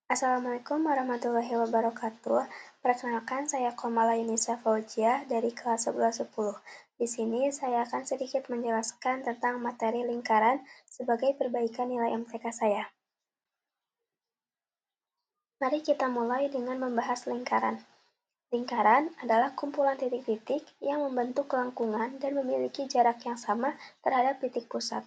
Assalamualaikum warahmatullahi wabarakatuh. Perkenalkan, saya Komala Yunisa Fauzia dari kelas 1110. Di sini saya akan sedikit menjelaskan tentang materi lingkaran sebagai perbaikan nilai MTK saya. Mari kita mulai dengan membahas lingkaran. Lingkaran adalah kumpulan titik-titik yang membentuk lengkungan dan memiliki jarak yang sama terhadap titik pusat.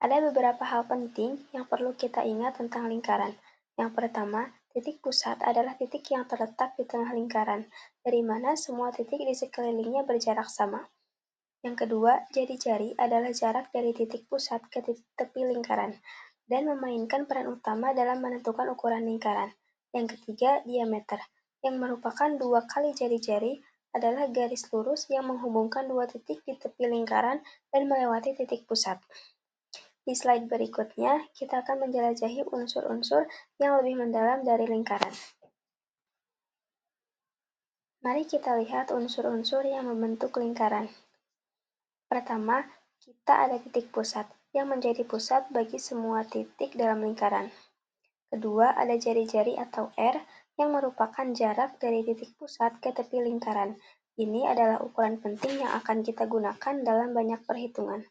Ada beberapa hal penting yang perlu kita ingat tentang lingkaran. Yang pertama, titik pusat adalah titik yang terletak di tengah lingkaran, dari mana semua titik di sekelilingnya berjarak sama. Yang kedua, jari-jari adalah jarak dari titik pusat ke tepi lingkaran, dan memainkan peran utama dalam menentukan ukuran lingkaran. Yang ketiga, diameter, yang merupakan 2 kali jari-jari, adalah garis lurus yang menghubungkan dua titik di tepi lingkaran dan melewati titik pusat. Di slide berikutnya, kita akan menjelajahi unsur-unsur yang lebih mendalam dari lingkaran. Mari kita lihat unsur-unsur yang membentuk lingkaran. Pertama, kita ada titik pusat, yang menjadi pusat bagi semua titik dalam lingkaran. Kedua, ada jari-jari atau R, yang merupakan jarak dari titik pusat ke tepi lingkaran. Ini adalah ukuran penting yang akan kita gunakan dalam banyak perhitungan.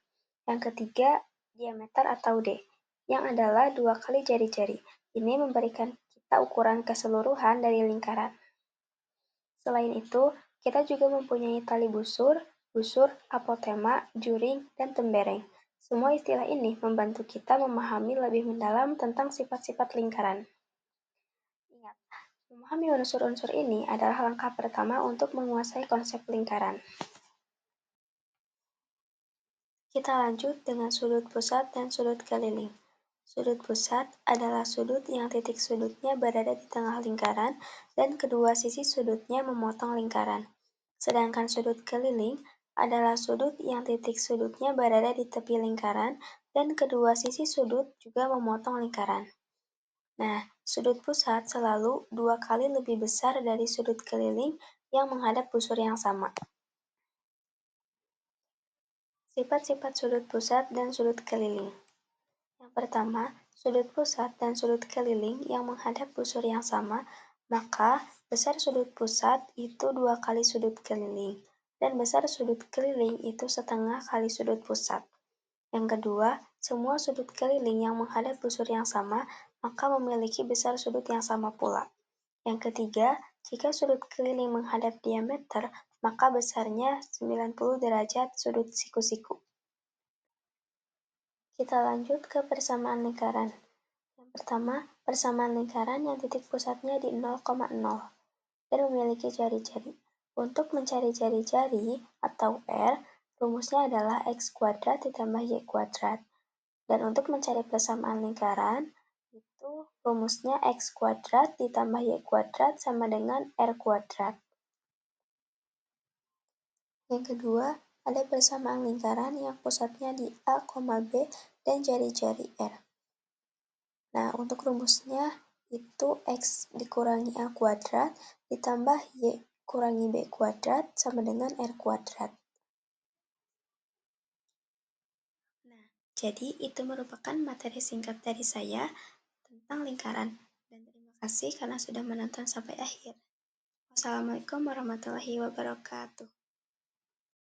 Yang ketiga, diameter atau D, yang adalah 2 kali jari-jari. Ini memberikan kita ukuran keseluruhan dari lingkaran. Selain itu, kita juga mempunyai tali busur, apotema, juring, dan tembereng. Semua istilah ini membantu kita memahami lebih mendalam tentang sifat-sifat lingkaran. Ingat, memahami unsur-unsur ini adalah langkah pertama untuk menguasai konsep lingkaran. Kita lanjut dengan sudut pusat dan sudut keliling. Sudut pusat adalah sudut yang titik sudutnya berada di tengah lingkaran dan kedua sisi sudutnya memotong lingkaran. Sedangkan sudut keliling adalah sudut yang titik sudutnya berada di tepi lingkaran dan kedua sisi sudut juga memotong lingkaran. Nah, sudut pusat selalu 2 kali lebih besar dari sudut keliling yang menghadap busur yang sama. Sifat-sifat sudut pusat dan sudut keliling. Yang pertama, sudut pusat dan sudut keliling yang menghadap busur yang sama, maka besar sudut pusat itu 2 kali sudut keliling, dan besar sudut keliling itu setengah kali sudut pusat. Yang kedua, semua sudut keliling yang menghadap busur yang sama, maka memiliki besar sudut yang sama pula. Yang ketiga, jika sudut keliling menghadap diameter, maka besarnya 90 derajat sudut siku-siku. Kita lanjut ke persamaan lingkaran. Yang pertama, persamaan lingkaran yang titik pusatnya di 0,0 dan memiliki jari-jari. Untuk mencari jari-jari atau R, rumusnya adalah X kuadrat ditambah Y kuadrat. Dan untuk mencari persamaan lingkaran, itu rumusnya X kuadrat ditambah Y kuadrat sama dengan R kuadrat. Yang kedua, ada persamaan lingkaran yang pusatnya di A, B dan jari-jari R. Nah, untuk rumusnya itu X dikurangi A kuadrat ditambah Y kurangi B kuadrat sama dengan R kuadrat. Nah, jadi itu merupakan materi singkat dari saya tentang lingkaran. Dan terima kasih karena sudah menonton sampai akhir. Wassalamualaikum warahmatullahi wabarakatuh.